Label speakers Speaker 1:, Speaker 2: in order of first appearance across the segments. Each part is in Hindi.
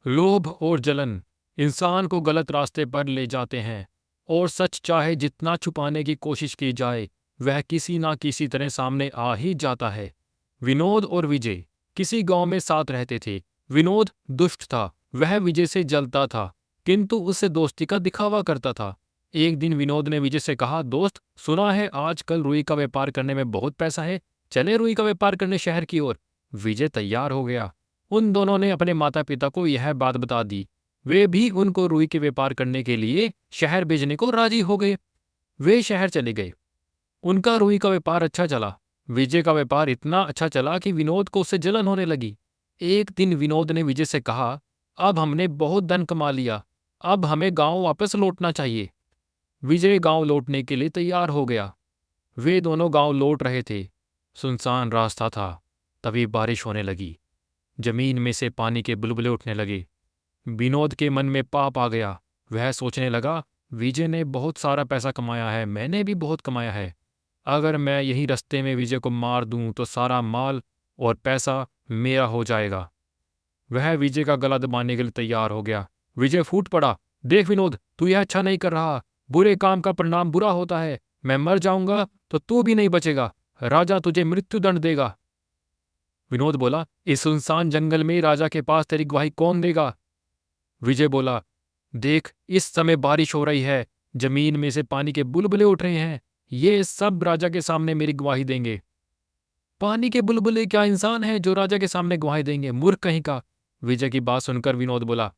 Speaker 1: लोभ और जलन इंसान को गलत रास्ते पर ले जाते हैं और सच चाहे जितना छुपाने की कोशिश की जाए वह किसी ना किसी तरह सामने आ ही जाता है। विनोद और विजय किसी गांव में साथ रहते थे। विनोद दुष्ट था, वह विजय से जलता था किंतु उससे दोस्ती का दिखावा करता था। एक दिन विनोद ने विजय से कहा, दोस्त सुना है आजकल रुई का व्यापार करने में बहुत पैसा है, चले रुई का व्यापार करने शहर की ओर। विजय तैयार हो गया। उन दोनों ने अपने माता पिता को यह बात बता दी। वे भी उनको रुई के व्यापार करने के लिए शहर भेजने को राजी हो गए। वे शहर चले गए। उनका रुई का व्यापार अच्छा चला। विजय का व्यापार इतना अच्छा चला कि विनोद को उससे जलन होने लगी। एक दिन विनोद ने विजय से कहा, अब हमने बहुत धन कमा लिया, अब हमें गांव वापस लौटना चाहिए। विजय गांव लौटने के लिए तैयार हो गया। वे दोनों गांव लौट रहे थे। सुनसान रास्ता था। तभी बारिश होने लगी। जमीन में से पानी के बुलबुले उठने लगे। विनोद के मन में पाप आ गया। वह सोचने लगा, विजय ने बहुत सारा पैसा कमाया है, मैंने भी बहुत कमाया है। अगर मैं यही रास्ते में विजय को मार दूं तो सारा माल और पैसा मेरा हो जाएगा। वह विजय का गला दबाने के लिए तैयार हो गया। विजय फूट पड़ा, देख विनोद, तू यह अच्छा नहीं कर रहा। बुरे काम का परिणाम बुरा होता है। मैं मर जाऊंगा तो तू भी नहीं बचेगा। राजा तुझे मृत्यु दंड देगा। विनोद बोला, इस सुनसान जंगल में राजा के पास तेरी गवाही कौन देगा? विजय बोला, देख इस समय बारिश हो रही है, जमीन में से पानी के बुलबुले उठ रहे हैं, ये सब राजा के सामने मेरी गवाही देंगे। पानी के बुलबुले क्या इंसान है जो राजा के सामने गवाही देंगे, मूर्ख कहीं का। विजय की बात सुनकर विनोद बोला।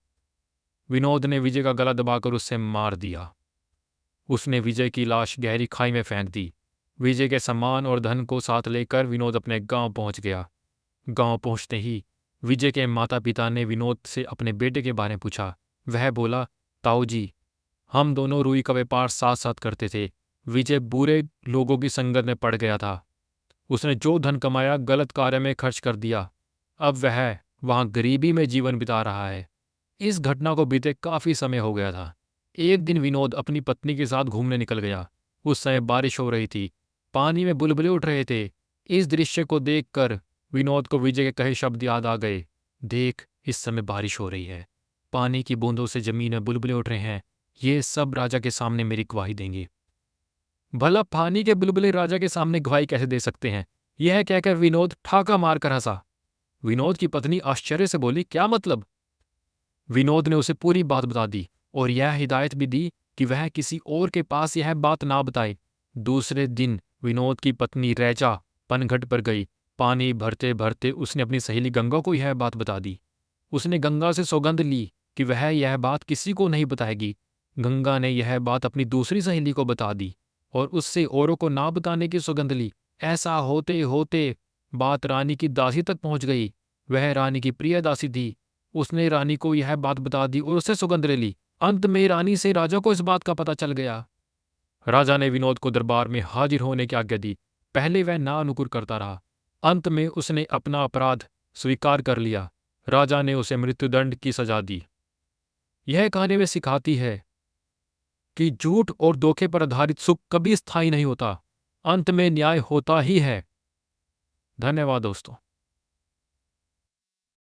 Speaker 1: विनोद ने विजय का गला दबाकर उससे मार दिया। उसने विजय की लाश गहरी खाई में फेंक दी। विजय के सामान और धन को साथ लेकर विनोद अपने गांव पहुंच गया। गांव पहुंचते ही विजय के माता पिता ने विनोद से अपने बेटे के बारे में पूछा। वह बोला, ताऊ जी, हम दोनों रुई का व्यापार साथ साथ करते थे। विजय बुरे लोगों की संगत में पड़ गया था। उसने जो धन कमाया गलत कार्य में खर्च कर दिया। अब वह वहां गरीबी में जीवन बिता रहा है। इस घटना को बीते काफी समय हो गया था। एक दिन विनोद अपनी पत्नी के साथ घूमने निकल गया। उस समय बारिश हो रही थी, पानी में बुलबुले उठ रहे थे। इस दृश्य को देखकर विनोद को विजय के कहे शब्द याद आ गए। देख इस समय बारिश हो रही है, पानी की बूंदों से जमीन में बुलबुले उठ रहे हैं, ये सब राजा के सामने मेरी गवाही देंगे। भला पानी के बुलबुले राजा के सामने गवाही कैसे दे सकते हैं? यह कहकर विनोद ठाका मारकर हंसा। विनोद की पत्नी आश्चर्य से बोली, क्या मतलब? विनोद ने उसे पूरी बात बता दी और यह हिदायत भी दी कि वह किसी और के पास यह बात ना बताए। दूसरे दिन विनोद की पत्नी रैचा पनघट पर गई। पानी भरते भरते उसने अपनी सहेली गंगा को यह बात बता दी। उसने गंगा से सौगंध ली कि वह यह बात किसी को नहीं बताएगी। गंगा ने यह बात अपनी दूसरी सहेली को बता दी और उससे औरों को ना बताने की सौगंध ली। ऐसा होते होते बात रानी की दासी तक पहुंच गई। वह रानी की प्रिय दासी थी। उसने रानी को यह बात बता दी और उससे सौगंध ले ली। अंत में रानी से राजा को इस बात का पता चल गया। राजा ने विनोद को दरबार में हाजिर होने की आज्ञा दी। पहले वह नानुकुर करता रहा। अंत में उसने अपना अपराध स्वीकार कर लिया। राजा ने उसे मृत्युदंड की सजा दी। यह कहानी में सिखाती है कि झूठ और धोखे पर आधारित सुख कभी स्थायी नहीं होता, अंत में न्याय होता ही है। धन्यवाद दोस्तों।